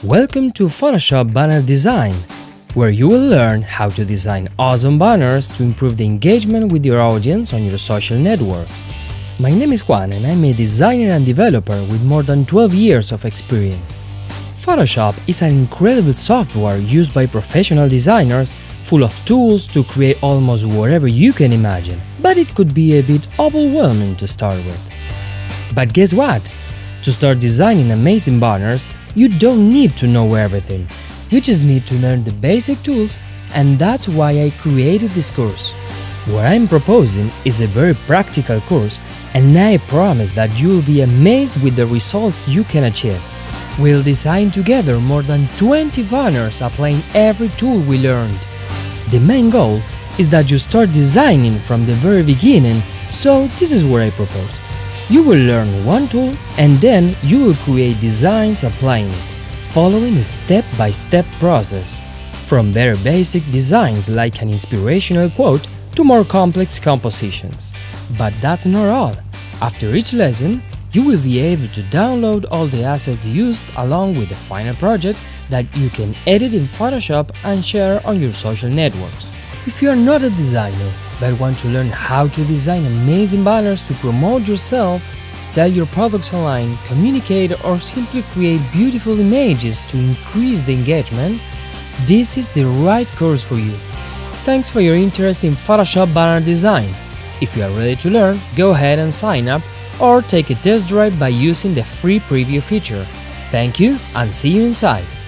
Welcome to Photoshop Banner Design, where you will learn how to design awesome banners to improve the engagement with your audience on your social networks. My name is Juan and I'm a designer and developer with more than 12 years of experience. Photoshop is an incredible software used by professional designers, full of tools to create almost whatever you can imagine, but it could be a bit overwhelming to start with. But guess what? To start designing amazing banners, you don't need to know everything. You just need to learn the basic tools, and that's why I created this course. What I'm proposing is a very practical course, and I promise that you'll be amazed with the results you can achieve. We'll design together more than 20 banners applying every tool we learned. The main goal is that you start designing from the very beginning, so this is what I propose. You will learn one tool and then you will create designs applying it, following a step-by-step process. From very basic designs like an inspirational quote to more complex compositions. But that's not all. After each lesson, you will be able to download all the assets used along with the final project that you can edit in Photoshop and share on your social networks. If you are not a designer, but want to learn how to design amazing banners to promote yourself, sell your products online, communicate, or simply create beautiful images to increase the engagement, this is the right course for you. Thanks for your interest in Photoshop banner design. If you are ready to learn, go ahead and sign up or take a test drive by using the free preview feature. Thank you and see you inside!